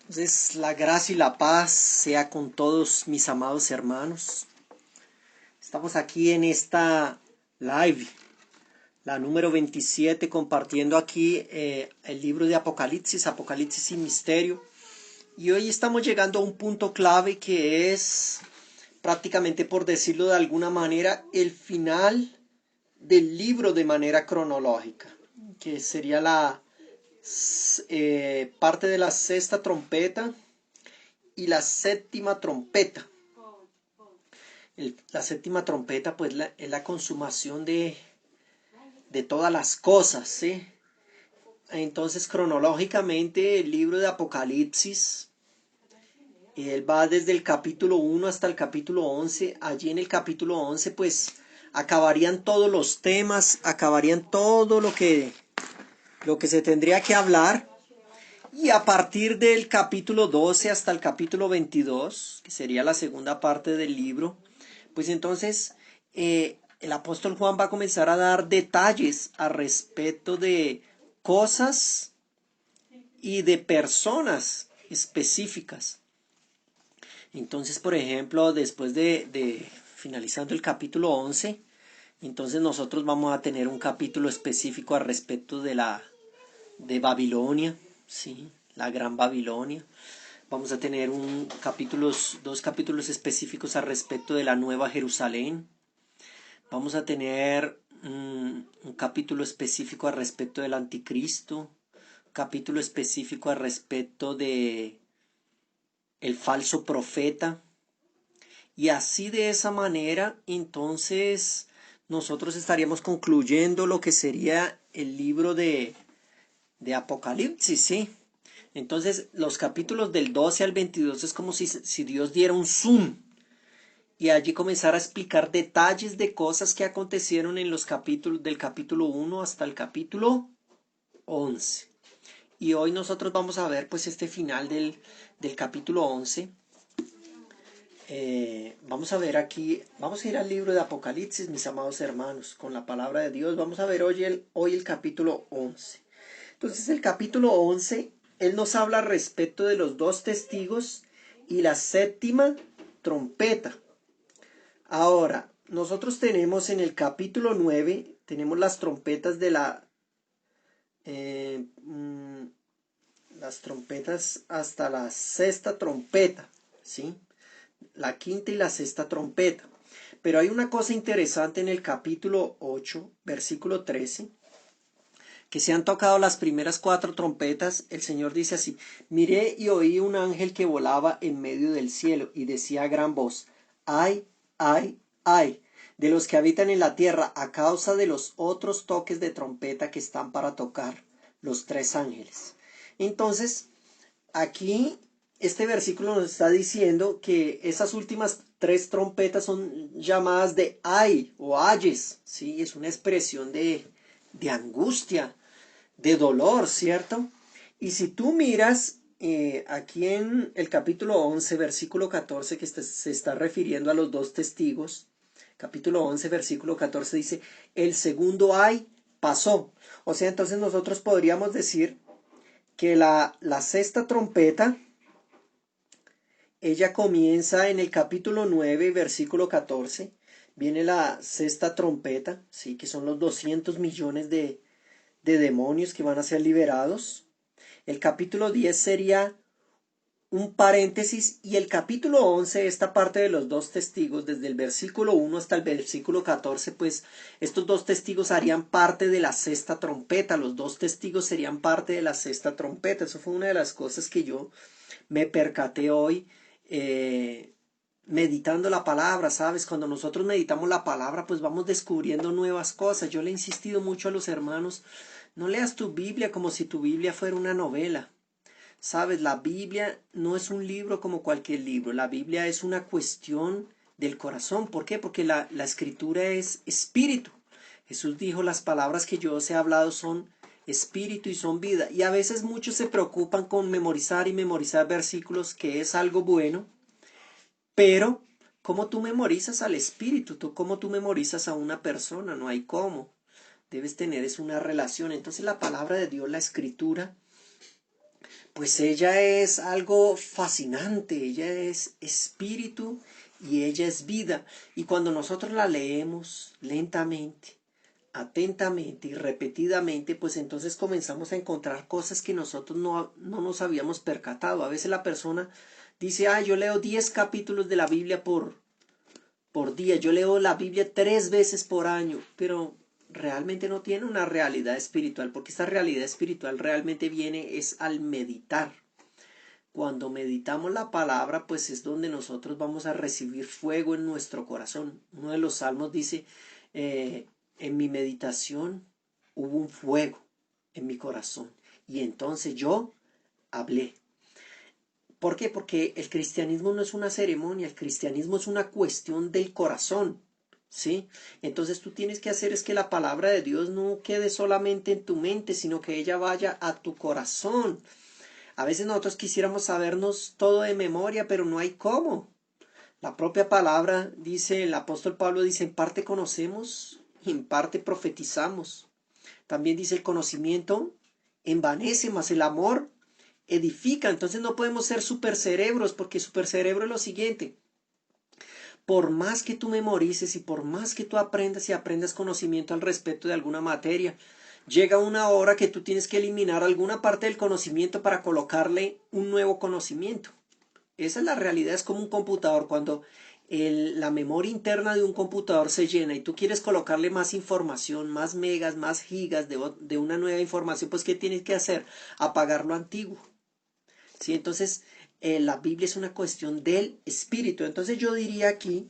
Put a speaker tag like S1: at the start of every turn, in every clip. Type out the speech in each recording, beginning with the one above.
S1: Entonces, la gracia y la paz sea con todos mis amados hermanos. Estamos aquí en esta live, la número 27, compartiendo aquí el libro de Apocalipsis, Apocalipsis y Misterio. Y hoy estamos llegando a un punto clave que es, prácticamente por decirlo de alguna manera, el final del libro de manera cronológica, que sería la parte de la sexta trompeta y la séptima trompeta. La séptima trompeta pues es la consumación de todas las cosas, ¿sí? Entonces cronológicamente el libro de Apocalipsis, él va desde el capítulo 1 hasta el capítulo 11. Allí en el capítulo 11 pues acabarían todos los temas, acabarían todo lo que se tendría que hablar. Y a partir del capítulo 12 hasta el capítulo 22, que sería la segunda parte del libro, pues entonces el apóstol Juan va a comenzar a dar detalles al respecto de cosas y de personas específicas. Entonces, por ejemplo, después de finalizando el capítulo 11, entonces nosotros vamos a tener un capítulo específico al respecto de Babilonia, ¿sí? La Gran Babilonia. Vamos a tener dos capítulos específicos al respecto de la Nueva Jerusalén. Vamos a tener un capítulo específico al respecto del Anticristo, capítulo específico al respecto de el falso profeta. Y así de esa manera, entonces, nosotros estaríamos concluyendo lo que sería el libro de Apocalipsis, ¿sí? Entonces, los capítulos del 12 al 22 es como si Dios diera un zoom y allí comenzara a explicar detalles de cosas que acontecieron en los capítulos del capítulo 1 hasta el capítulo 11. Y hoy nosotros vamos a ver pues este final del capítulo 11. Vamos a ver aquí, vamos a ir al libro de Apocalipsis, mis amados hermanos, con la palabra de Dios. Vamos a ver hoy el capítulo 11. Entonces el capítulo 11, él nos habla respecto de los dos testigos y la séptima trompeta. Ahora, nosotros tenemos en el capítulo 9, tenemos las trompetas de eh, mm, las trompetas hasta la sexta trompeta, ¿sí? La quinta y la sexta trompeta. Pero hay una cosa interesante en el capítulo 8, versículo 13, que se han tocado las primeras cuatro trompetas. El Señor dice así: miré y oí un ángel que volaba en medio del cielo y decía a gran voz: ay, ay, ay, de los que habitan en la tierra a causa de los otros toques de trompeta que están para tocar los tres ángeles. Entonces, aquí este versículo nos está diciendo que esas últimas tres trompetas son llamadas de ay o ayes, ¿sí? Es una expresión de angustia, de dolor, ¿cierto? Y si tú miras aquí en el capítulo 11, versículo 14, que se está refiriendo a los dos testigos, capítulo 11, versículo 14 dice: el segundo ay pasó. O sea, entonces nosotros podríamos decir que la sexta trompeta, ella comienza en el capítulo 9, versículo 14. Viene la sexta trompeta, ¿sí? Que son los 200 millones de demonios que van a ser liberados. El capítulo 10 sería un paréntesis, y el capítulo 11, esta parte de los dos testigos, desde el versículo 1 hasta el versículo 14, pues estos dos testigos harían parte de la sexta trompeta. Los dos testigos serían parte de la sexta trompeta. Eso fue una de las cosas que yo me percaté hoy meditando la palabra, ¿sabes? Cuando nosotros meditamos la palabra, pues vamos descubriendo nuevas cosas. Yo le he insistido mucho a los hermanos: no leas tu Biblia como si tu Biblia fuera una novela. ¿Sabes? La Biblia no es un libro como cualquier libro. La Biblia es una cuestión del corazón. ¿Por qué? Porque la escritura es espíritu. Jesús dijo: las palabras que yo os he hablado son espíritu y son vida. Y a veces muchos se preocupan con memorizar y memorizar versículos, que es algo bueno, pero ¿cómo tú memorizas al espíritu? ¿Cómo tú memorizas a una persona? No hay cómo. Debes tener es una relación. Entonces la palabra de Dios, la escritura, pues ella es algo fascinante, ella es espíritu y ella es vida. Y cuando nosotros la leemos lentamente, atentamente y repetidamente, pues entonces comenzamos a encontrar cosas que nosotros no nos habíamos percatado. A veces la persona dice, yo leo 10 capítulos de la Biblia por día, yo leo la Biblia 3 veces por año, pero realmente no tiene una realidad espiritual, porque esta realidad espiritual realmente viene es al meditar. Cuando meditamos la palabra, pues es donde nosotros vamos a recibir fuego en nuestro corazón. Uno de los salmos dice, en mi meditación hubo un fuego en mi corazón y entonces yo hablé. ¿Por qué? Porque el cristianismo no es una ceremonia, el cristianismo es una cuestión del corazón, ¿sí? Entonces tú tienes que hacer es que la palabra de Dios no quede solamente en tu mente, sino que ella vaya a tu corazón. A veces nosotros quisiéramos sabernos todo de memoria, pero no hay cómo. La propia palabra dice, el apóstol Pablo dice, en parte conocemos y en parte profetizamos. También dice, el conocimiento envanece, mas el amor edifica. Entonces no podemos ser supercerebros, porque supercerebro es lo siguiente. Por más que tú memorices y por más que tú aprendas y aprendas conocimiento al respecto de alguna materia, llega una hora que tú tienes que eliminar alguna parte del conocimiento para colocarle un nuevo conocimiento. Esa es la realidad, es como un computador. Cuando la memoria interna de un computador se llena y tú quieres colocarle más información, más megas, más gigas de una nueva información, pues ¿qué tienes que hacer? Apagar lo antiguo. ¿Sí? Entonces, la Biblia es una cuestión del espíritu. Entonces yo diría aquí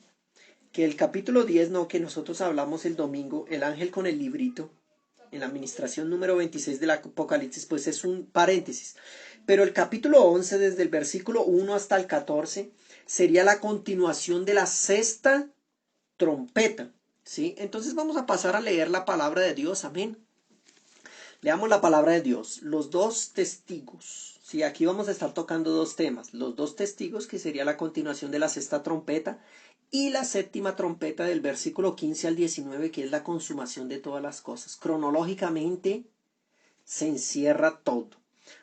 S1: que el capítulo 10, no, que nosotros hablamos el domingo, el ángel con el librito, en la administración número 26 del Apocalipsis, pues es un paréntesis. Pero el capítulo 11, desde el versículo 1 hasta el 14, sería la continuación de la sexta trompeta, ¿sí? Entonces vamos a pasar a leer la palabra de Dios, amén. Leamos la palabra de Dios, los dos testigos. Sí, aquí vamos a estar tocando dos temas, los dos testigos, que sería la continuación de la sexta trompeta, y la séptima trompeta del versículo 15 al 19, que es la consumación de todas las cosas. Cronológicamente se encierra todo.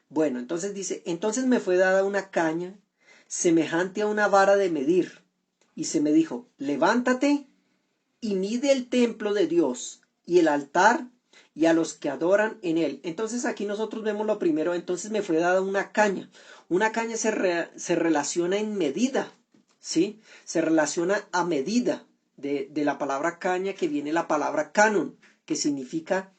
S1: Bueno, entonces dice, entonces me fue dada una caña semejante a una vara de medir, y se me dijo, levántate y mide el templo de Dios y el altar y a los que adoran en él. Entonces aquí nosotros vemos lo primero, entonces me fue dada una caña. Una caña se relaciona en medida, ¿sí? Se relaciona a medida de la palabra caña, que viene la palabra canon, que significa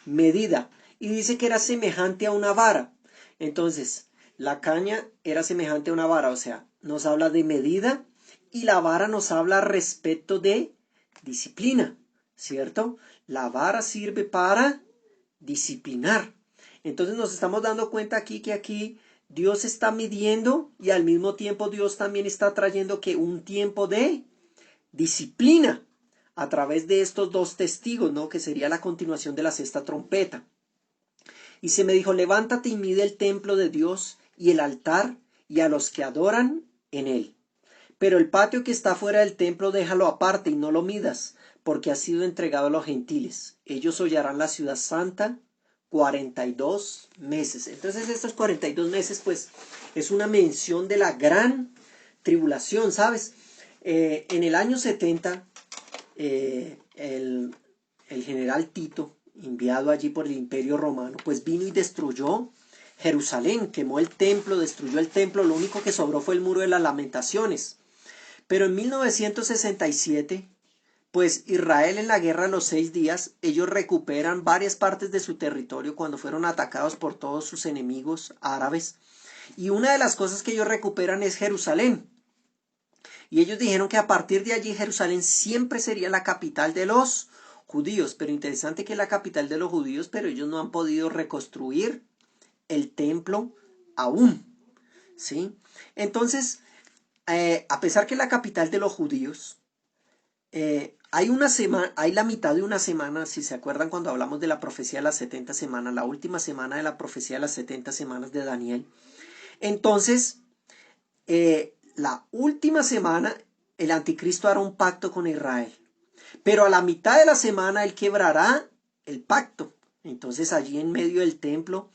S1: medida. Y dice que era semejante a una vara. Entonces, la caña era semejante a una vara, o sea, nos habla de medida, y la vara nos habla respecto de disciplina, ¿cierto? La vara sirve para disciplinar. Entonces nos estamos dando cuenta aquí que aquí Dios está midiendo y al mismo tiempo Dios también está trayendo que un tiempo de disciplina a través de estos dos testigos, ¿no? Que sería la continuación de la sexta trompeta. Y se me dijo, levántate y mide el templo de Dios y el altar y a los que adoran en él. Pero el patio que está fuera del templo déjalo aparte y no lo midas, porque ha sido entregado a los gentiles. Ellos hollarán la ciudad santa 42 meses. Entonces estos 42 meses pues es una mención de la gran tribulación, ¿sabes? En el año 70 el general Tito, enviado allí por el Imperio Romano, pues vino y destruyó Jerusalén, quemó el templo, destruyó el templo, lo único que sobró fue el muro de las lamentaciones. Pero en 1967, pues Israel en la guerra de los 6 días, ellos recuperan varias partes de su territorio cuando fueron atacados por todos sus enemigos árabes. Y una de las cosas que ellos recuperan es Jerusalén. Y ellos dijeron que a partir de allí Jerusalén siempre sería la capital de los judíos. Pero interesante que es la capital de los judíos, pero ellos no han podido reconstruir el templo aún, ¿sí? Entonces, a pesar que es la capital de los judíos, hay la mitad de una semana, si se acuerdan cuando hablamos de la profecía de las 70 semanas, la última semana de la profecía de las 70 semanas de Daniel. Entonces, la última semana, el anticristo hará un pacto con Israel. Pero a la mitad de la semana, él quebrará el pacto. Entonces, allí en medio del templo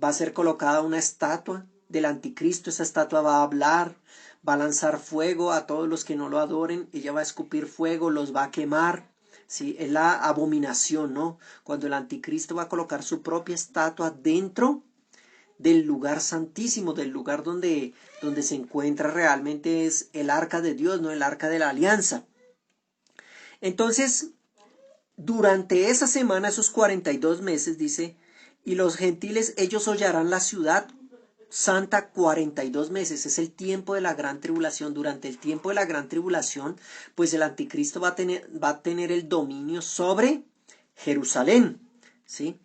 S1: va a ser colocada una estatua del anticristo. Esa estatua va a hablar, va a lanzar fuego a todos los que no lo adoren, ella va a escupir fuego, los va a quemar. Sí, es la abominación, ¿no? Cuando el anticristo va a colocar su propia estatua dentro del lugar santísimo, del lugar donde se encuentra realmente es el arca de Dios, no el arca de la alianza. Entonces, durante esa semana, esos 42 meses, dice, y los gentiles, ellos hollarán la ciudad santa 42 meses, es el tiempo de la gran tribulación. Durante el tiempo de la gran tribulación, pues el anticristo va a tener el dominio sobre Jerusalén, ¿sí?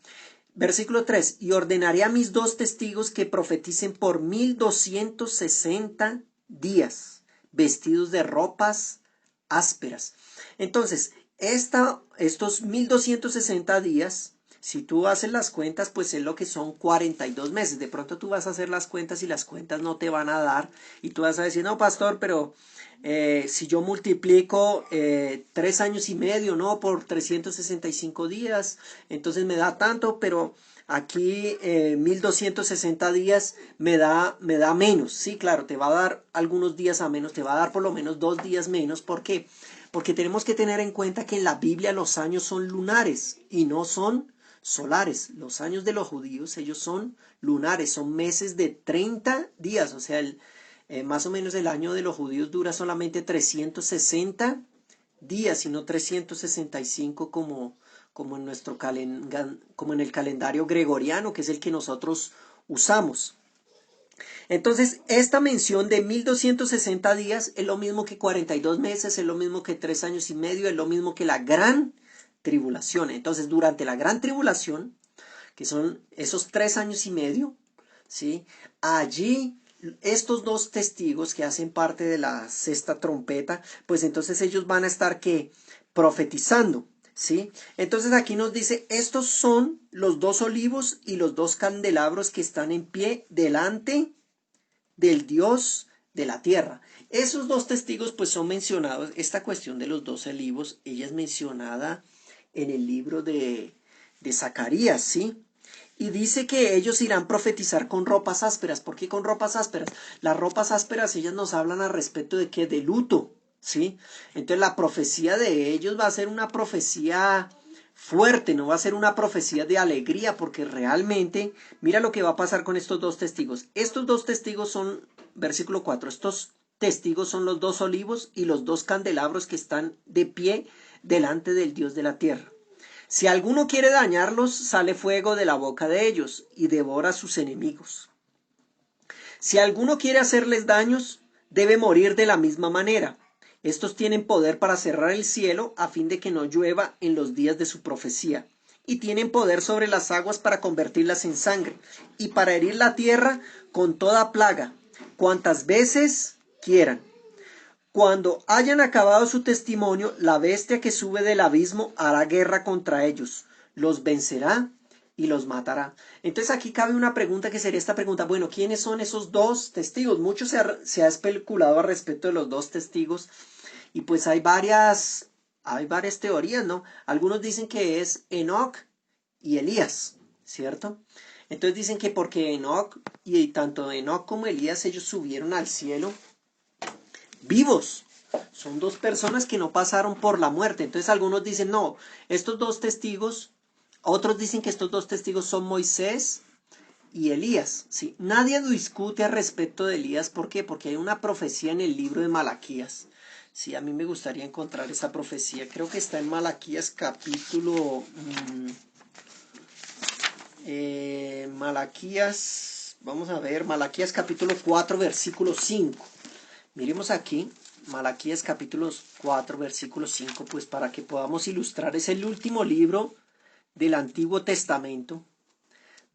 S1: Versículo 3, y ordenaré a mis 2 testigos que profeticen por 1260 días, vestidos de ropas ásperas. Entonces, estos 1260 días, si tú haces las cuentas, pues es lo que son 42 meses. De pronto tú vas a hacer las cuentas y las cuentas no te van a dar. Y tú vas a decir, no, pastor, pero si yo multiplico 3 años y medio, ¿no? Por 365 días, entonces me da tanto, pero aquí 1260 días me da menos. Sí, claro, te va a dar algunos días a menos, te va a dar por lo menos 2 días menos. ¿Por qué? Porque tenemos que tener en cuenta que en la Biblia los años son lunares y no son solares. Los años de los judíos, ellos son lunares, son meses de 30 días, o sea, más o menos el año de los judíos dura solamente 360 días y no 365 como en como en el calendario gregoriano, que es el que nosotros usamos. Entonces, esta mención de 1260 días es lo mismo que 42 meses, es lo mismo que 3 años y medio, es lo mismo que la gran tribulación. Entonces, durante la gran tribulación, que son esos 3 años y medio, ¿sí? Allí estos 2 testigos que hacen parte de la sexta trompeta, pues entonces ellos van a estar ¿qué? Profetizando, ¿sí? Entonces aquí nos dice, estos son los 2 olivos y los 2 candelabros que están en pie delante del Dios de la tierra. Esos 2 testigos pues son mencionados, esta cuestión de los 2 olivos, ella es mencionada en el libro de Zacarías, ¿sí? Y dice que ellos irán a profetizar con ropas ásperas. ¿Por qué con ropas ásperas? Las ropas ásperas, ellas nos hablan al respecto de qué, de luto, ¿sí? Entonces la profecía de ellos va a ser una profecía fuerte, no va a ser una profecía de alegría, porque realmente, mira lo que va a pasar con estos 2 testigos. Estos 2 testigos son, versículo 4, estos testigos son los 2 olivos y los 2 candelabros que están de pie delante del Dios de la tierra. Si alguno quiere dañarlos, sale fuego de la boca de ellos y devora a sus enemigos. Si alguno quiere hacerles daños, debe morir de la misma manera. Estos tienen poder para cerrar el cielo a fin de que no llueva en los días de su profecía. Y tienen poder sobre las aguas para convertirlas en sangre y para herir la tierra con toda plaga, cuantas veces quieran. Cuando hayan acabado su testimonio, la bestia que sube del abismo hará guerra contra ellos, los vencerá y los matará. Entonces aquí cabe una pregunta que sería esta pregunta, bueno, ¿quiénes son esos 2 testigos? Mucho se ha especulado al respecto de los 2 testigos y pues hay varias teorías, ¿no? Algunos dicen que es Enoc y Elías, ¿cierto? Entonces dicen que porque Enoc, y tanto Enoc como Elías, ellos subieron al cielo vivos. Son 2 personas que no pasaron por la muerte. Entonces algunos dicen, no, estos 2 testigos, otros dicen que estos 2 testigos son Moisés y Elías. ¿Sí? Nadie discute al respecto de Elías. ¿Por qué? Porque hay una profecía en el libro de Malaquías. Sí, a mí me gustaría encontrar esa profecía. Creo que está en Malaquías capítulo... Malaquías, vamos a ver, Malaquías capítulo 4, versículo 5. Miremos aquí, Malaquías capítulo 4, versículo 5, pues para que podamos ilustrar, es el último libro del Antiguo Testamento.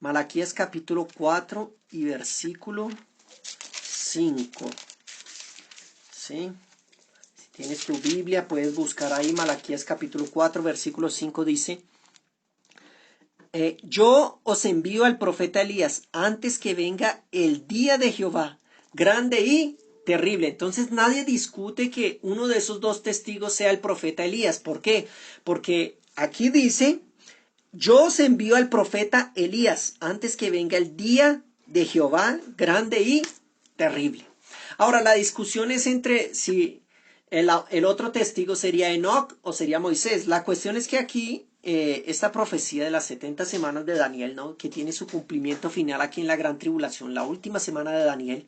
S1: Malaquías capítulo 4 y versículo 5. ¿Sí? Si tienes tu Biblia, puedes buscar ahí Malaquías capítulo 4, versículo 5, dice: yo os envío al profeta Elías antes que venga el día de Jehová, grande y terrible. Entonces nadie discute que uno de esos 2 testigos sea el profeta Elías. ¿Por qué? Porque aquí dice, yo os envío al profeta Elías antes que venga el día de Jehová, grande y terrible. Ahora, la discusión es entre si el otro testigo sería Enoc o sería Moisés. La cuestión es que aquí, esta profecía de las 70 semanas de Daniel, ¿no?, que tiene su cumplimiento final aquí en la gran tribulación, la última semana de Daniel,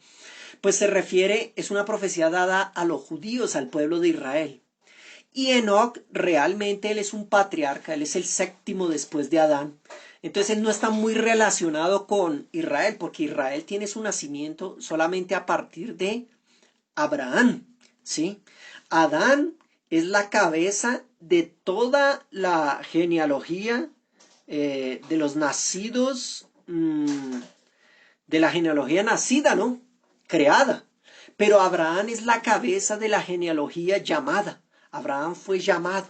S1: pues se refiere, es una profecía dada a los judíos, al pueblo de Israel. Y Enoc, realmente él es un patriarca, él es el séptimo después de Adán. Entonces él no está muy relacionado con Israel, porque Israel tiene su nacimiento solamente a partir de Abraham, ¿sí? Adán es la cabeza de toda la genealogía de los nacidos, de la genealogía nacida, ¿no?, creada. Pero Abraham es la cabeza de la genealogía llamada. Abraham fue llamado,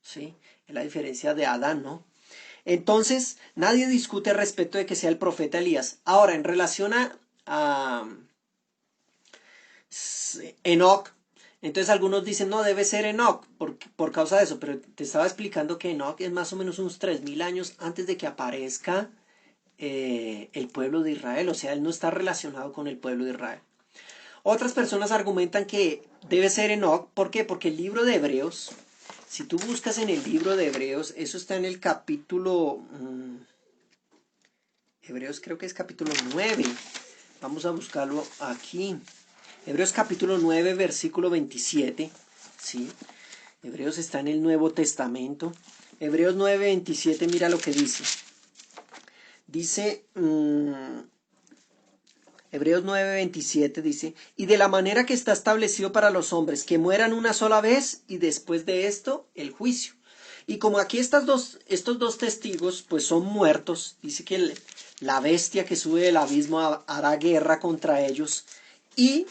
S1: ¿sí? Es la diferencia de Adán, ¿no? Entonces, nadie discute respecto de que sea el profeta Elías. Ahora, en relación a Enoc, entonces algunos dicen, no, debe ser Enoc por causa de eso, pero te estaba explicando que Enoc es más o menos unos 3000 años antes de que aparezca el pueblo de Israel, o sea, él no está relacionado con el pueblo de Israel. Otras personas argumentan que debe ser Enoc, ¿por qué? Porque el libro de Hebreos, si tú buscas en el libro de Hebreos, eso está en el capítulo, Hebreos creo que es capítulo 9, vamos a buscarlo aquí, Hebreos capítulo 9, versículo 27, ¿sí? Hebreos está en el Nuevo Testamento, Hebreos 9, 27, mira lo que dice. Dice, Hebreos 9, 27 dice, y de la manera que está establecido para los hombres, que mueran una sola vez y después de esto el juicio. Y como aquí estos dos testigos pues son muertos, dice que la bestia que sube del abismo hará guerra contra ellos y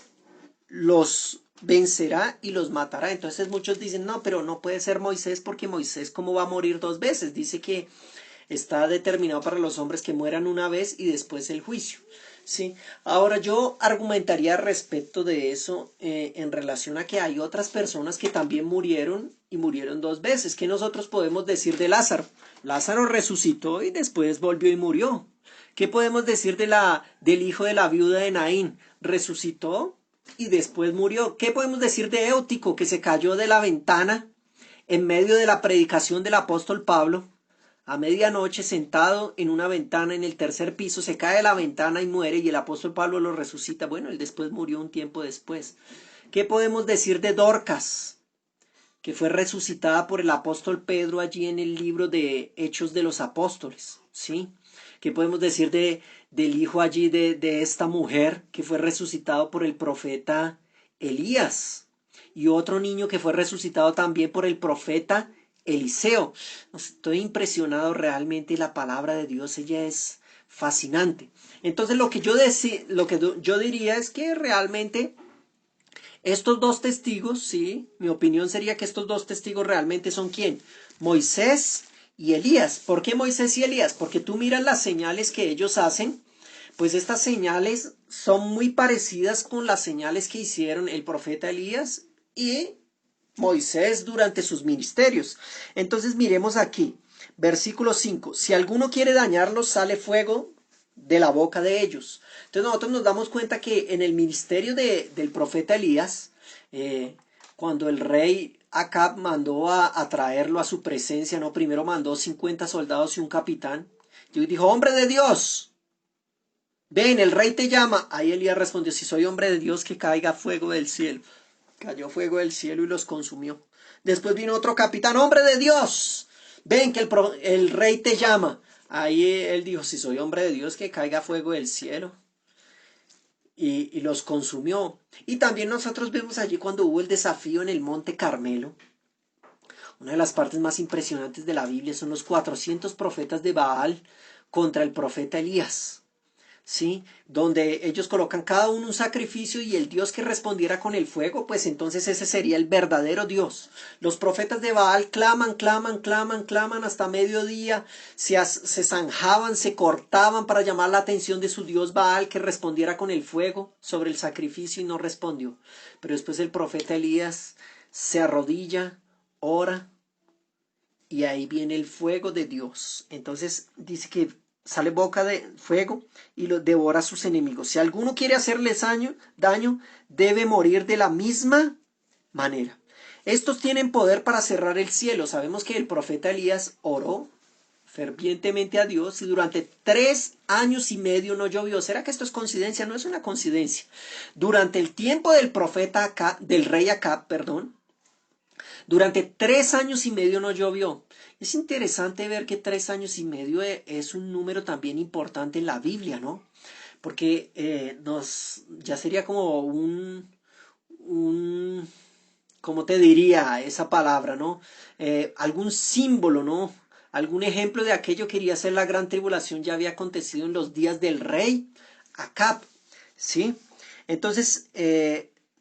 S1: los vencerá y los matará. Entonces muchos dicen, no, pero no puede ser Moisés, porque Moisés cómo va a morir dos veces. Dice que está determinado para los hombres que mueran una vez y después el juicio, ¿sí? Ahora yo argumentaría respecto de eso en relación a que hay otras personas que también murieron y murieron dos veces. ¿Qué nosotros podemos decir de Lázaro? Lázaro resucitó y después volvió y murió. ¿Qué podemos decir del hijo de la viuda de Naín? Resucitó y después murió. ¿Qué podemos decir de Éutico, que se cayó de la ventana en medio de la predicación del apóstol Pablo? A medianoche, sentado en una ventana en el tercer piso, se cae de la ventana y muere, y el apóstol Pablo lo resucita. Bueno, él después murió un tiempo después. ¿Qué podemos decir de Dorcas, que fue resucitada por el apóstol Pedro allí en el libro de Hechos de los Apóstoles? ¿Sí? ¿Qué podemos decir del hijo allí de esta mujer que fue resucitado por el profeta Elías? Y otro niño que fue resucitado también por el profeta Eliseo. Estoy impresionado realmente, la palabra de Dios, ella es fascinante. Entonces lo que yo diría es que realmente estos dos testigos, sí, mi opinión sería que estos dos testigos realmente son ¿quién? Moisés y Elías. ¿Por qué Moisés y Elías? Porque tú miras las señales que ellos hacen, pues estas señales son muy parecidas con las señales que hicieron el profeta Elías y Moisés durante sus ministerios. Entonces miremos aquí, versículo 5. Si alguno quiere dañarlos, sale fuego de la boca de ellos. Entonces nosotros nos damos cuenta que en el ministerio del profeta Elías, cuando el rey Acab mandó a traerlo a su presencia, ¿no? Primero mandó 50 soldados y un capitán. Y dijo, hombre de Dios, ven, el rey te llama. Ahí Elías respondió, si soy hombre de Dios, que caiga fuego del cielo. Cayó fuego del cielo y los consumió. Después vino otro capitán, hombre de Dios, ven que el rey te llama. Ahí él dijo, si soy hombre de Dios, que caiga fuego del cielo. Y los consumió. Y también nosotros vemos allí cuando hubo el desafío en el monte Carmelo. Una de las partes más impresionantes de la Biblia son los 400 profetas de Baal contra el profeta Elías. ¿Sí? Donde ellos colocan cada uno un sacrificio y el Dios que respondiera con el fuego, pues entonces ese sería el verdadero Dios. Los profetas de Baal claman hasta mediodía, se zanjaban, se cortaban para llamar la atención de su Dios Baal que respondiera con el fuego sobre el sacrificio y no respondió. Pero después el profeta Elías se arrodilla, ora y ahí viene el fuego de Dios. Entonces dice que sale boca de fuego y los devora a sus enemigos. Si alguno quiere hacerles daño, debe morir de la misma manera. Estos tienen poder para cerrar el cielo. Sabemos que el profeta Elías oró fervientemente a Dios y durante 3 años y medio no llovió. ¿Será que esto es coincidencia? No es una coincidencia. Durante el tiempo del del rey Acab, durante 3 años y medio no llovió. Es interesante ver que 3 años y medio es un número también importante en la Biblia, ¿no? Porque ya sería como ¿cómo te diría esa palabra, no? Algún símbolo, ¿no? Algún ejemplo de aquello que iría a ser la gran tribulación ya había acontecido en los días del rey Acab, ¿sí? Entonces,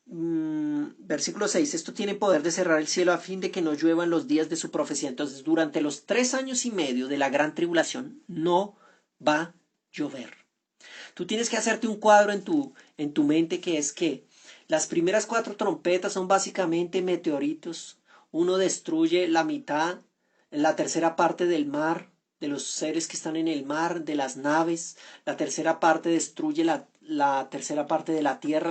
S1: versículo 6, esto tiene poder de cerrar el cielo a fin de que no llueva en los días de su profecía. Entonces, durante los 3 años y medio de la gran tribulación no va a llover. Tú tienes que hacerte un cuadro en tu mente que es que las primeras 4 trompetas son básicamente meteoritos. Uno destruye la mitad, la tercera parte del mar, de los seres que están en el mar, de las naves. La tercera parte destruye la tercera parte de la tierra.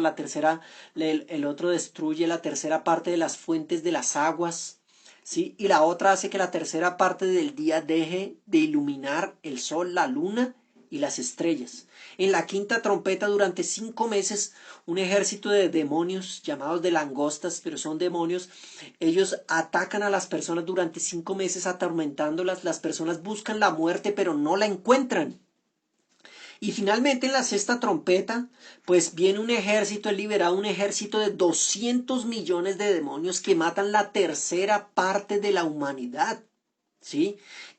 S1: El otro destruye la tercera parte de las fuentes de las aguas. ¿Sí? Y la otra hace que la tercera parte del día deje de iluminar el sol, la luna y las estrellas. En la quinta trompeta, durante 5 meses, un ejército de demonios llamados de langostas, pero son demonios, ellos atacan a las personas durante 5 meses atormentándolas. Las personas buscan la muerte pero no la encuentran. Y finalmente en la sexta trompeta, pues viene un ejército, es liberado un ejército de 200 millones de demonios que matan la tercera parte de la humanidad, ¿sí?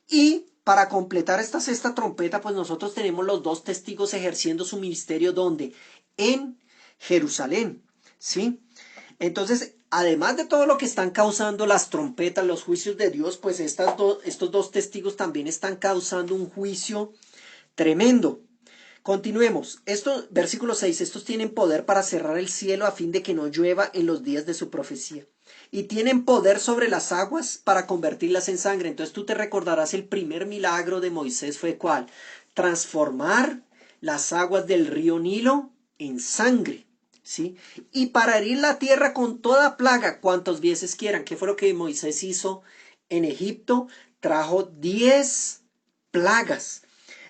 S1: Y para completar esta sexta trompeta, pues nosotros tenemos los 2 testigos ejerciendo su ministerio, ¿dónde? En Jerusalén, ¿sí? Entonces, además de todo lo que están causando las trompetas, los juicios de Dios, pues estos 2 testigos también están causando un juicio tremendo. Continuemos. Versículo 6. Estos tienen poder para cerrar el cielo a fin de que no llueva en los días de su profecía. Y tienen poder sobre las aguas para convertirlas en sangre. Entonces tú te recordarás el primer milagro de Moisés fue ¿cuál? Transformar las aguas del río Nilo en sangre. ¿Sí? Y para herir la tierra con toda plaga cuantas veces quieran. ¿Qué fue lo que Moisés hizo en Egipto? Trajo 10 plagas.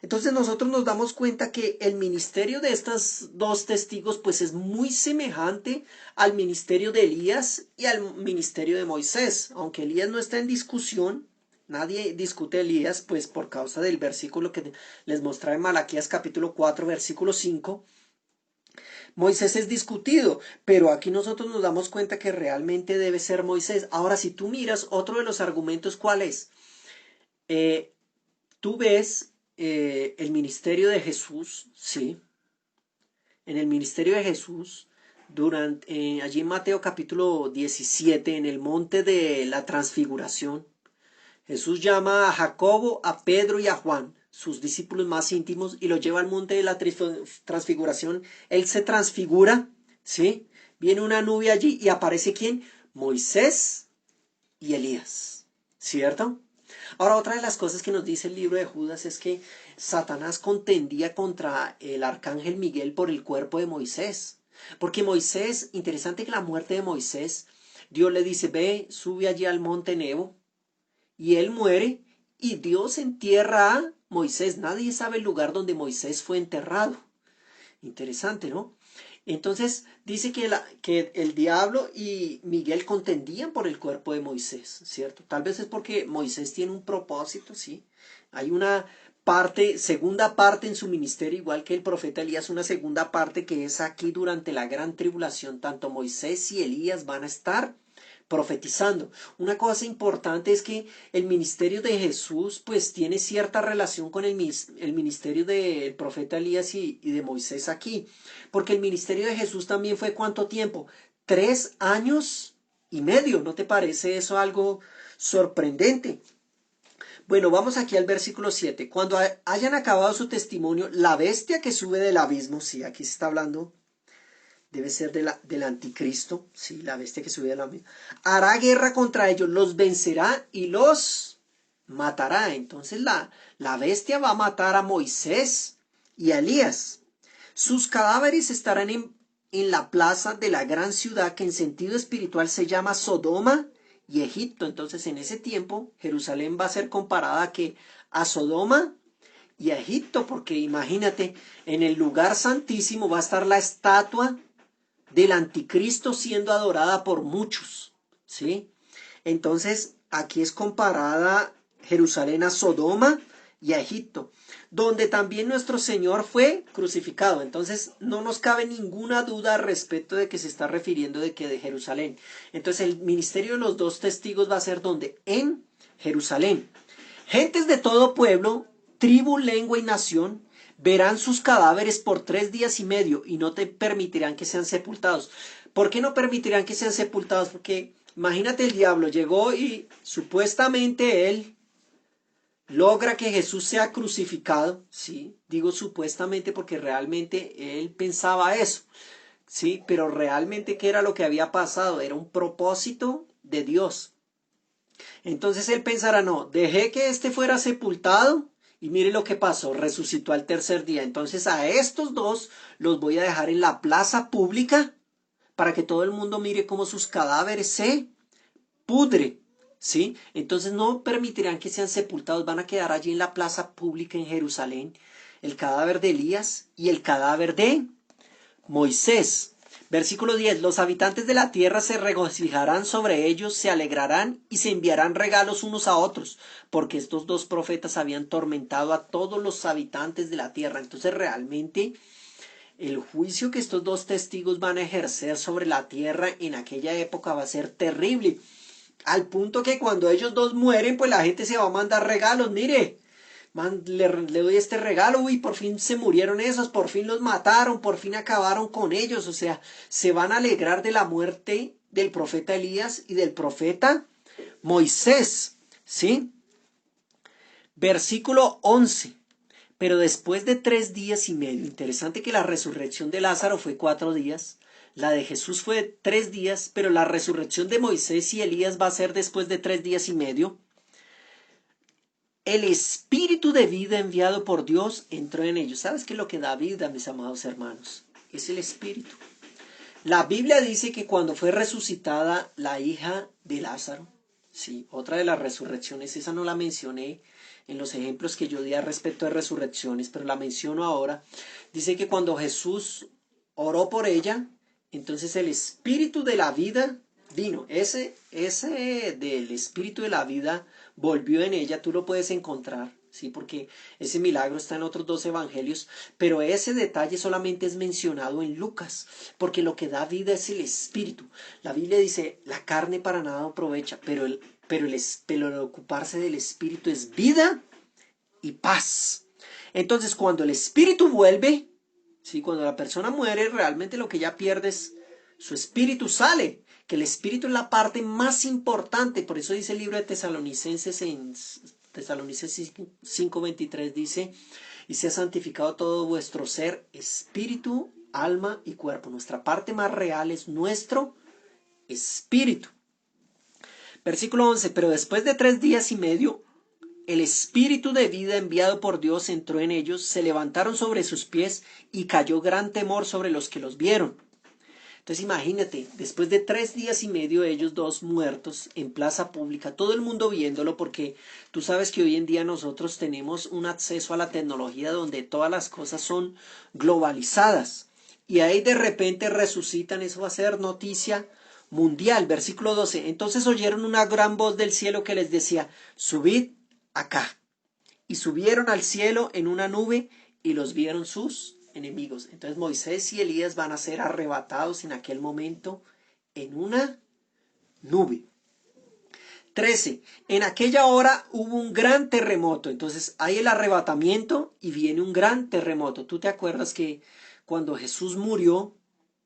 S1: Entonces nosotros nos damos cuenta que el ministerio de estos 2 testigos pues es muy semejante al ministerio de Elías y al ministerio de Moisés. Aunque Elías no está en discusión, nadie discute a Elías pues por causa del versículo que les mostraba en Malaquías capítulo 4 versículo 5. Moisés es discutido, pero aquí nosotros nos damos cuenta que realmente debe ser Moisés. Ahora, si tú miras, otro de los argumentos, ¿cuál es? Tú ves el ministerio de Jesús, ¿sí? En el ministerio de Jesús, allí en Mateo capítulo 17, en el monte de la transfiguración, Jesús llama a Jacobo, a Pedro y a Juan, sus discípulos más íntimos, y los lleva al monte de la transfiguración. Él se transfigura, ¿sí? Viene una nube allí y aparece ¿quién? Moisés y Elías, ¿cierto? Ahora, otra de las cosas que nos dice el libro de Judas es que Satanás contendía contra el arcángel Miguel por el cuerpo de Moisés. Porque Moisés, interesante que la muerte de Moisés, Dios le dice, ve, sube allí al monte Nebo, y él muere, y Dios entierra a Moisés. Nadie sabe el lugar donde Moisés fue enterrado. Interesante, ¿no? Entonces dice que el diablo y Miguel contendían por el cuerpo de Moisés, ¿cierto? Tal vez es porque Moisés tiene un propósito, ¿sí? Hay una segunda parte en su ministerio, igual que el profeta Elías, una segunda parte que es aquí durante la gran tribulación. Tanto Moisés y Elías van a estar profetizando. Una cosa importante es que el ministerio de Jesús pues tiene cierta relación con el ministerio del profeta Elías y de Moisés aquí, porque el ministerio de Jesús también fue ¿cuánto tiempo? 3 años y medio. ¿No te parece eso algo sorprendente? Bueno, vamos aquí al versículo 7. Cuando hayan acabado su testimonio, la bestia que sube del abismo, sí, aquí se está hablando, debe ser del anticristo, sí, la bestia que sube del abismo, hará guerra contra ellos, los vencerá y los matará. Entonces la bestia va a matar a Moisés y a Elías. Sus cadáveres estarán en la plaza de la gran ciudad que en sentido espiritual se llama Sodoma y Egipto. Entonces en ese tiempo Jerusalén va a ser comparada a Sodoma y a Egipto, porque imagínate, en el lugar santísimo va a estar la estatua del anticristo siendo adorada por muchos, ¿sí? Entonces aquí es comparada Jerusalén a Sodoma y a Egipto, donde también nuestro Señor fue crucificado. Entonces no nos cabe ninguna duda respecto de que se está refiriendo de Jerusalén. Entonces el ministerio de los dos testigos va a ser donde, en Jerusalén. Gentes de todo pueblo, tribu, lengua y nación verán sus cadáveres por 3 días y medio y no te permitirán que sean sepultados. ¿Por qué no permitirán que sean sepultados? Porque imagínate, el diablo llegó y supuestamente él logra que Jesús sea crucificado, ¿sí? Digo supuestamente porque realmente él pensaba eso, ¿sí? Pero realmente, ¿qué era lo que había pasado? Era un propósito de Dios. Entonces él pensará, no, dejé que este fuera sepultado y mire lo que pasó, resucitó al tercer día. Entonces a estos dos los voy a dejar en la plaza pública para que todo el mundo mire cómo sus cadáveres se pudre, ¿sí? Entonces no permitirán que sean sepultados, van a quedar allí en la plaza pública en Jerusalén el cadáver de Elías y el cadáver de Moisés. Versículo 10. Los habitantes de la tierra se regocijarán sobre ellos, se alegrarán y se enviarán regalos unos a otros, porque estos dos profetas habían tormentado a todos los habitantes de la tierra. Entonces realmente el juicio que estos dos testigos van a ejercer sobre la tierra en aquella época va a ser terrible. Al punto que cuando ellos dos mueren, pues la gente se va a mandar regalos. Mire, le doy este regalo, uy, por fin se murieron esos, por fin los mataron, por fin acabaron con ellos. O sea, se van a alegrar de la muerte del profeta Elías y del profeta Moisés, ¿sí? Versículo 11. Pero después de 3 días y medio, interesante que la resurrección de Lázaro fue 4 días, la de Jesús fue 3 días, pero la resurrección de Moisés y Elías va a ser después de 3 días y medio. El espíritu de vida enviado por Dios entró en ellos. ¿Sabes qué es lo que da vida, mis amados hermanos? Es el espíritu. La Biblia dice que cuando fue resucitada la hija de Lázaro, sí, otra de las resurrecciones, esa no la mencioné en los ejemplos que yo di al respecto de resurrecciones, pero la menciono ahora. Dice que cuando Jesús oró por ella, entonces el espíritu de la vida vino. Ese del espíritu de la vida volvió en ella, tú lo puedes encontrar, ¿sí? Porque ese milagro está en otros 2 evangelios, pero ese detalle solamente es mencionado en Lucas, porque lo que da vida es el espíritu. La Biblia dice, la carne para nada aprovecha, pero el ocuparse del espíritu es vida y paz. Entonces, cuando el espíritu vuelve, ¿sí? Cuando la persona muere, realmente lo que ya pierde es su espíritu, sale. Que el espíritu es la parte más importante. Por eso dice el libro de Tesalonicenses, en Tesalonicenses 5:23, dice, y sea santificado todo vuestro ser, espíritu, alma y cuerpo. Nuestra parte más real es nuestro espíritu. Versículo 11. Pero después de 3 días y medio, el espíritu de vida enviado por Dios entró en ellos, se levantaron sobre sus pies y cayó gran temor sobre los que los vieron. Entonces imagínate, después de 3 días y medio ellos dos muertos en plaza pública, todo el mundo viéndolo, porque tú sabes que hoy en día nosotros tenemos un acceso a la tecnología donde todas las cosas son globalizadas. Y ahí de repente resucitan, eso va a ser noticia mundial. Versículo 12. Entonces oyeron una gran voz del cielo que les decía, subid acá. Y subieron al cielo en una nube y los vieron sus enemigos. Entonces Moisés y Elías van a ser arrebatados en aquel momento en una nube. 13. En aquella hora hubo un gran terremoto. Entonces hay el arrebatamiento y viene un gran terremoto. ¿Tú te acuerdas que cuando Jesús murió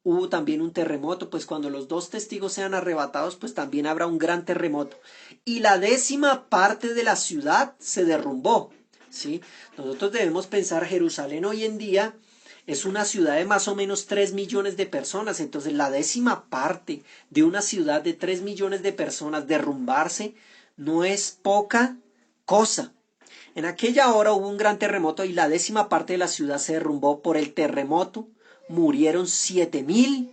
S1: hubo también un terremoto? Pues cuando los dos testigos sean arrebatados, pues también habrá un gran terremoto. Y la 10ª parte de la ciudad se derrumbó, ¿sí? Nosotros debemos pensar, Jerusalén hoy en día es una ciudad de más o menos 3 millones de personas. Entonces la 10ª parte de una ciudad de 3 millones de personas derrumbarse no es poca cosa. En aquella hora hubo un gran terremoto y la 10ª parte de la ciudad se derrumbó por el terremoto. Murieron 7,000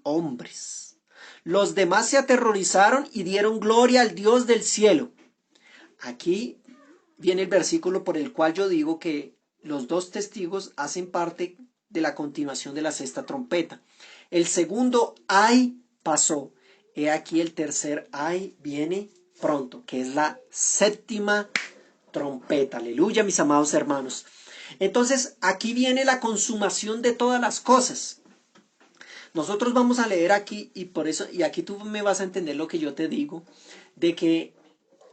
S1: hombres. Los demás se aterrorizaron y dieron gloria al Dios del cielo. Aquí viene el versículo por el cual yo digo que los dos testigos hacen parte de la continuación de la 6ª trompeta. El segundo ay pasó. He aquí el tercer ay viene pronto, que es la 7ª trompeta. Aleluya, mis amados hermanos. Entonces, aquí viene la consumación de todas las cosas. Nosotros vamos a leer aquí, y por eso, y aquí tú me vas a entender lo que yo te digo, de que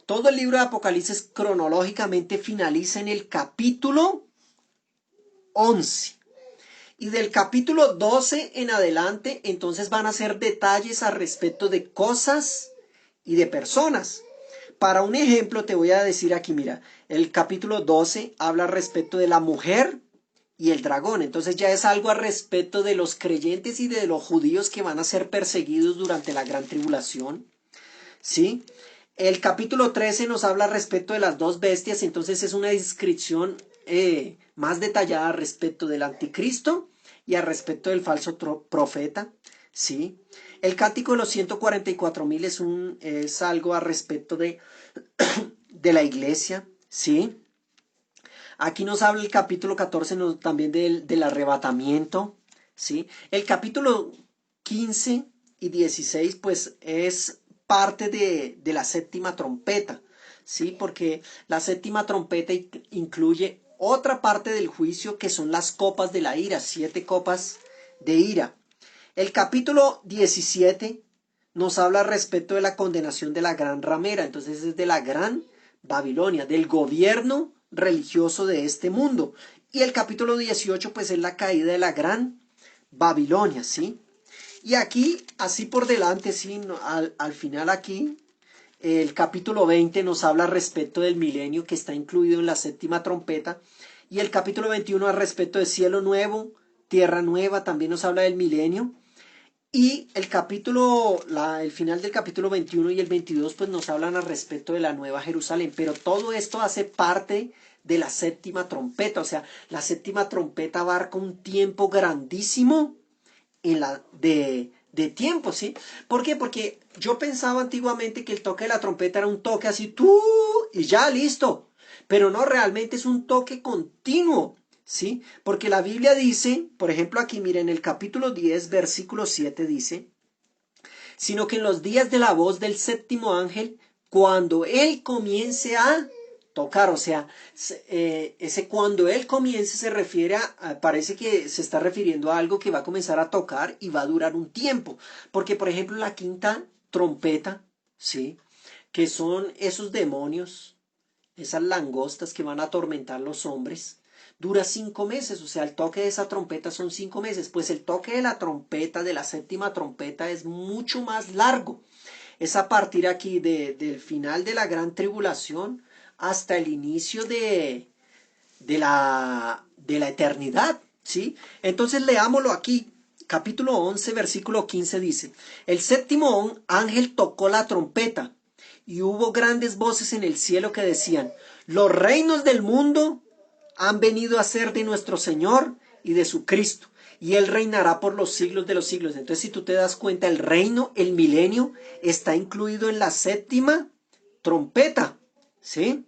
S1: todo el libro de Apocalipsis cronológicamente finaliza en el capítulo 11. Y del capítulo 12 en adelante, entonces van a ser detalles al respecto de cosas y de personas. Para un ejemplo te voy a decir aquí, mira, el capítulo 12 habla respecto de la mujer y el dragón. Entonces ya es algo al respecto de los creyentes y de los judíos que van a ser perseguidos durante la gran tribulación. ¿Sí? El capítulo 13 nos habla respecto de las dos bestias, entonces es una descripción más detallada respecto del anticristo y al respecto del falso profeta. ¿Sí? El cántico de los 144,000 es algo al respecto de la iglesia. ¿Sí? Aquí nos habla el capítulo 14 también del arrebatamiento. ¿Sí? El capítulo 15 y 16 pues es parte de la 7ª trompeta, ¿sí? Porque la 7ª trompeta incluye otra parte del juicio que son las copas de la ira, 7 copas de ira. El capítulo 17 nos habla respecto de la condenación de la gran ramera, entonces es de la gran Babilonia, del gobierno religioso de este mundo. Y el capítulo 18 pues es la caída de la gran Babilonia, ¿sí? Y aquí, así por delante, sí, al final aquí, el capítulo 20 nos habla respecto del milenio que está incluido en la 7ª trompeta. Y el capítulo 21 al respecto de cielo nuevo, tierra nueva, también nos habla del milenio. Y el final del capítulo 21 y el 22 pues nos hablan al respecto de la nueva Jerusalén. Pero todo esto hace parte de la 7ª trompeta. O sea, la 7ª trompeta abarca un tiempo grandísimo de tiempo, ¿sí? ¿Por qué? Porque yo pensaba antiguamente que el toque de la trompeta era un toque así, tú, y ya, listo. Pero no, realmente es un toque continuo, ¿sí? Porque la Biblia dice, por ejemplo aquí, miren, en el capítulo 10, versículo 7 dice, sino que en los días de la voz del 7º ángel, cuando él comience a tocar, o sea, ese cuando él comience se refiere parece que se está refiriendo a algo que va a comenzar a tocar y va a durar un tiempo, porque por ejemplo la 5ª trompeta, ¿sí? Que son esos demonios, esas langostas que van a atormentar a los hombres, dura 5 meses, o sea, el toque de esa trompeta son 5 meses, pues el toque de la trompeta, de la 7ª trompeta es mucho más largo, es a partir aquí del final de la gran tribulación, hasta el inicio de la eternidad, ¿sí? Entonces leámoslo aquí, capítulo 11, versículo 15 dice, el 7º ángel tocó la trompeta y hubo grandes voces en el cielo que decían, los reinos del mundo han venido a ser de nuestro Señor y de su Cristo, y Él reinará por los siglos de los siglos. Entonces, si tú te das cuenta, el reino, el milenio, está incluido en la 7ª trompeta, ¿sí?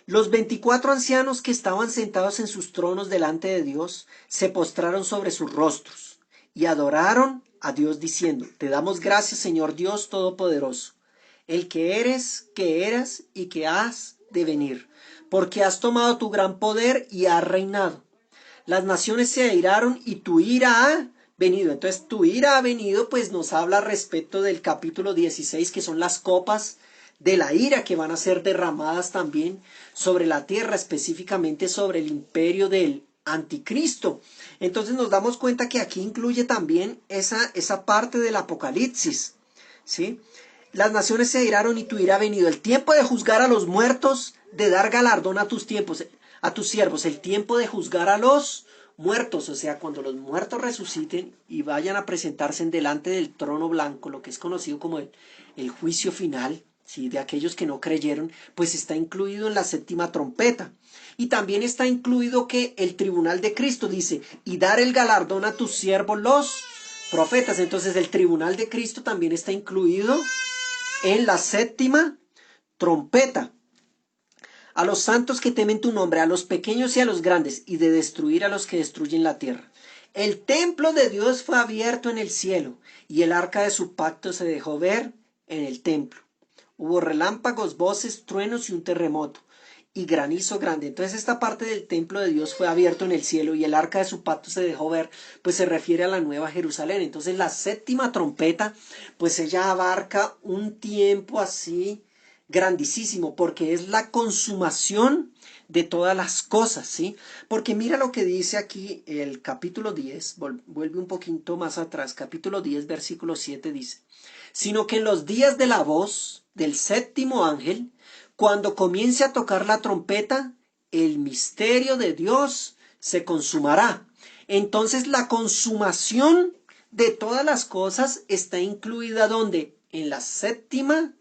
S1: Los 24 ancianos que estaban sentados en sus tronos delante de Dios se postraron sobre sus rostros y adoraron a Dios diciendo, te damos gracias, Señor Dios Todopoderoso, el que eres, que eras y que has de venir, porque has tomado tu gran poder y has reinado. Las naciones se airaron y tu ira ha venido. Entonces tu ira ha venido, pues nos habla respecto del capítulo 16, que son las copas de la ira que van a ser derramadas también sobre la tierra, específicamente sobre el imperio del anticristo. Entonces nos damos cuenta que aquí incluye también esa parte del Apocalipsis, ¿sí? Las naciones se airaron y tu ira ha venido. El tiempo de juzgar a los muertos, de dar galardón a tus siervos, el tiempo de juzgar a los muertos, o sea, cuando los muertos resuciten y vayan a presentarse en delante del trono blanco, lo que es conocido como el juicio final, ¿sí? De aquellos que no creyeron, pues está incluido en la séptima trompeta. Y también está incluido que el tribunal de Cristo dice, y dar el galardón a tus siervos los profetas. Entonces el tribunal de Cristo también está incluido en la séptima trompeta. A los santos que temen tu nombre, a los pequeños y a los grandes, y de destruir a los que destruyen la tierra. El templo de Dios fue abierto en el cielo, y el arca de su pacto se dejó ver en el templo. Hubo relámpagos, voces, truenos y un terremoto, y granizo grande. Entonces esta parte del templo de Dios fue abierto en el cielo, y el arca de su pacto se dejó ver, pues se refiere a la Nueva Jerusalén. Entonces la séptima trompeta, pues ella abarca un tiempo así grandísimo, porque es la consumación de todas las cosas, ¿sí? Porque mira lo que dice aquí el capítulo 10, vuelve un poquito más atrás, capítulo 10, versículo 7 dice, sino que en los días de la voz del séptimo ángel, cuando comience a tocar la trompeta, el misterio de Dios se consumará. Entonces la consumación de todas las cosas está incluida ¿dónde? En la séptima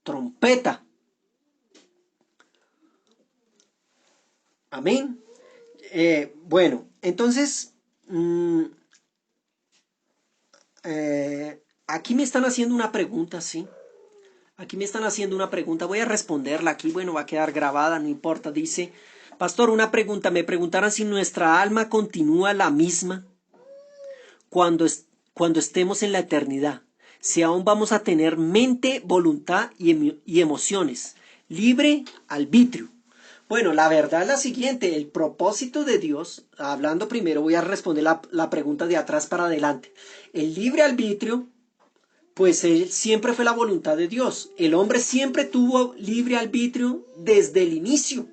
S1: trompeta. Amén. Bueno, entonces, aquí me están haciendo una pregunta, ¿sí? Aquí me están haciendo una pregunta, voy a responderla aquí, bueno, va a quedar grabada, no importa. Dice, pastor, una pregunta, me preguntaron si nuestra alma continúa la misma cuando estemos en la eternidad, si aún vamos a tener mente, voluntad y emociones, libre arbitrio. Bueno, la verdad es la siguiente, el propósito de Dios, hablando primero, voy a responder la pregunta de atrás para adelante. El libre arbitrio, pues él siempre fue la voluntad de Dios. El hombre siempre tuvo libre arbitrio desde el inicio.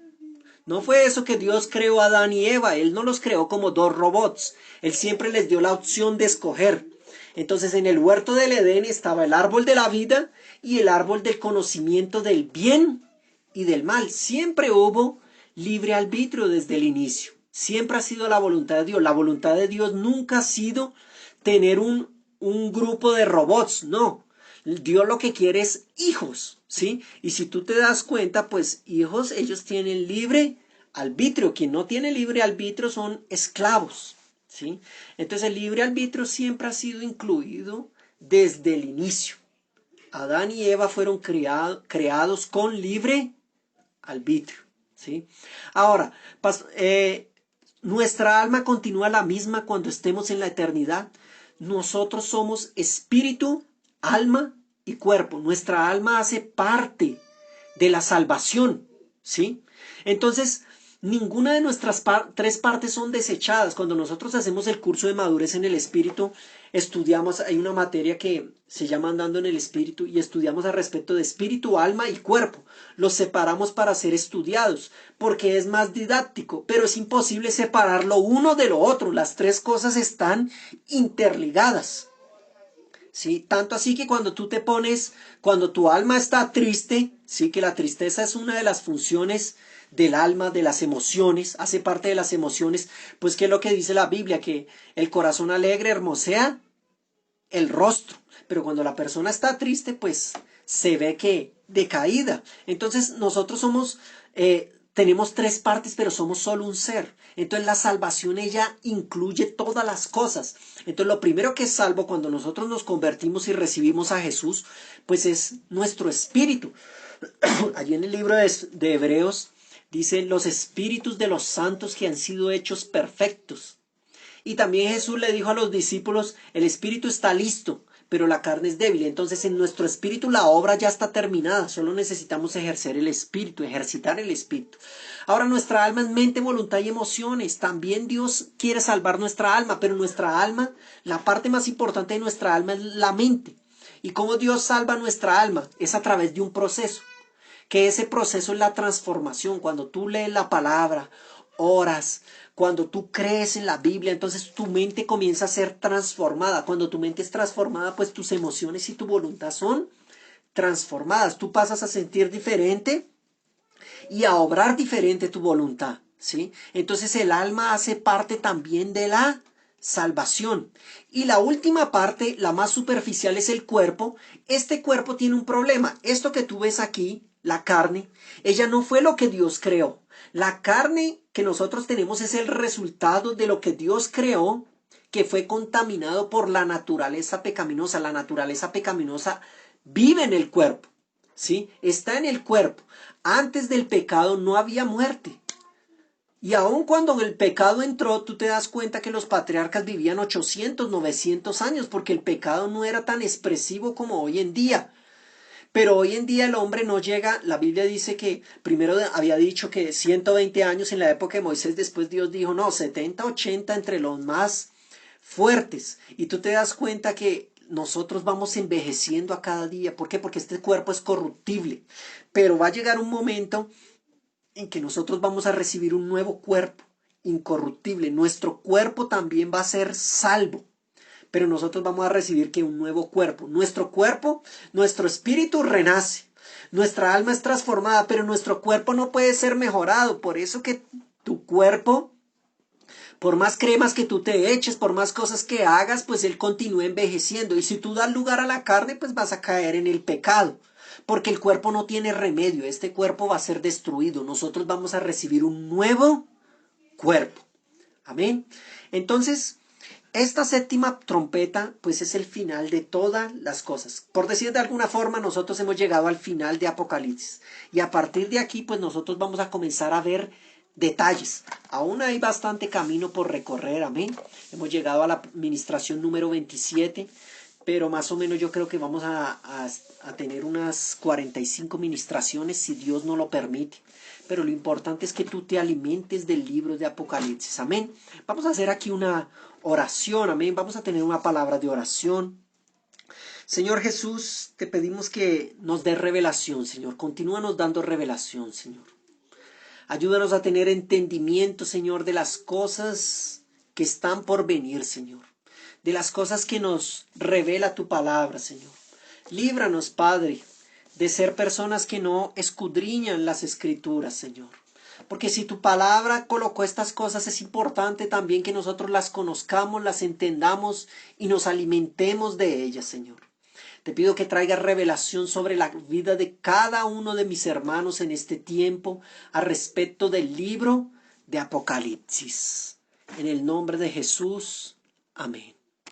S1: No fue eso que Dios creó a Adán y Eva, Él no los creó como dos robots, Él siempre les dio la opción de escoger. Entonces en el huerto del Edén estaba el árbol de la vida y el árbol del conocimiento del bien y del mal. Siempre hubo libre arbitrio desde el inicio, siempre ha sido la voluntad de Dios. La voluntad de Dios nunca ha sido tener un grupo de robots, no. Dios lo que quiere es hijos, ¿sí? Y si tú te das cuenta, pues hijos, ellos tienen libre arbitrio. Quien no tiene libre arbitrio son esclavos, ¿sí? Entonces el libre arbitrio siempre ha sido incluido desde el inicio. Adán y Eva fueron creados con libre arbitrio, ¿sí? Ahora, nuestra alma continúa la misma cuando estemos en la eternidad. Nosotros somos espíritu, alma y cuerpo. Nuestra alma hace parte de la salvación, ¿sí? Entonces, ninguna de nuestras tres partes son desechadas. Cuando nosotros hacemos el curso de madurez en el espíritu, estudiamos, hay una materia que se llama Andando en el Espíritu y estudiamos al respecto de espíritu, alma y cuerpo. Los separamos para ser estudiados porque es más didáctico, pero es imposible separar lo uno de lo otro. Las tres cosas están interligadas. ¿Sí? Tanto así que cuando tú te pones, cuando tu alma está triste, sí, que la tristeza es una de las funciones del alma, de las emociones, hace parte de las emociones, pues ¿qué es lo que dice la Biblia? Que el corazón alegre hermosea el rostro, pero cuando la persona está triste, pues se ve que decaída. Entonces nosotros somos, tenemos tres partes, pero somos solo un ser. Entonces la salvación ella incluye todas las cosas. Entonces lo primero que es salvo cuando nosotros nos convertimos y recibimos a Jesús, pues es nuestro espíritu. Allí en el libro de Hebreos dice los espíritus de los santos que han sido hechos perfectos. Y también Jesús le dijo a los discípulos, el espíritu está listo, pero la carne es débil. Entonces en nuestro espíritu la obra ya está terminada, solo necesitamos ejercer el espíritu, ejercitar el espíritu. Ahora nuestra alma es mente, voluntad y emociones. También Dios quiere salvar nuestra alma, pero nuestra alma, la parte más importante de nuestra alma es la mente. ¿Y cómo Dios salva nuestra alma? Es a través de un proceso, que ese proceso es la transformación. Cuando tú lees la palabra, oras, cuando tú crees en la Biblia, entonces tu mente comienza a ser transformada. Cuando tu mente es transformada, pues tus emociones y tu voluntad son transformadas. Tú pasas a sentir diferente y a obrar diferente tu voluntad, ¿sí? Entonces el alma hace parte también de la salvación. Y la última parte, la más superficial, es el cuerpo. Este cuerpo tiene un problema. Esto que tú ves aquí, la carne, ella no fue lo que Dios creó. La carne que nosotros tenemos es el resultado de lo que Dios creó, que fue contaminado por la naturaleza pecaminosa. La naturaleza pecaminosa vive en el cuerpo, ¿sí? Está en el cuerpo. Antes del pecado no había muerte. Y aun cuando el pecado entró, tú te das cuenta que los patriarcas vivían 800, 900 años, porque el pecado no era tan expresivo como hoy en día. Pero hoy en día el hombre no llega, la Biblia dice que primero había dicho que 120 años en la época de Moisés, después Dios dijo, no, 70, 80 entre los más fuertes. Y tú te das cuenta que nosotros vamos envejeciendo a cada día. ¿Por qué? Porque este cuerpo es corruptible. Pero va a llegar un momento en que nosotros vamos a recibir un nuevo cuerpo incorruptible. Nuestro cuerpo también va a ser salvo, pero nosotros vamos a recibir que un nuevo cuerpo. Nuestro cuerpo, nuestro espíritu renace. Nuestra alma es transformada, pero nuestro cuerpo no puede ser mejorado. Por eso que tu cuerpo, por más cremas que tú te eches, por más cosas que hagas, pues él continúa envejeciendo. Y si tú das lugar a la carne, pues vas a caer en el pecado. Porque el cuerpo no tiene remedio, este cuerpo va a ser destruido. Nosotros vamos a recibir un nuevo cuerpo. Amén. Entonces, esta séptima trompeta, pues es el final de todas las cosas. Por decir de alguna forma, nosotros hemos llegado al final de Apocalipsis. Y a partir de aquí, pues nosotros vamos a comenzar a ver detalles. Aún hay bastante camino por recorrer, amén. Hemos llegado a la administración número 27. Pero más o menos yo creo que vamos a tener unas 45 ministraciones si Dios no lo permite. Pero lo importante es que tú te alimentes del libro de Apocalipsis. Amén. Vamos a hacer aquí una oración. Amén. Vamos a tener una palabra de oración. Señor Jesús, te pedimos que nos dé revelación, Señor. Continúanos dando revelación, Señor. Ayúdanos a tener entendimiento, Señor, de las cosas que están por venir, Señor. De las cosas que nos revela tu palabra, Señor. Líbranos, Padre, de ser personas que no escudriñan las escrituras, Señor. Porque si tu palabra colocó estas cosas, es importante también que nosotros las conozcamos, las entendamos y nos alimentemos de ellas, Señor. Te pido que traigas revelación sobre la vida de cada uno de mis hermanos en este tiempo a respecto del libro de Apocalipsis. En el nombre de Jesús. Amén.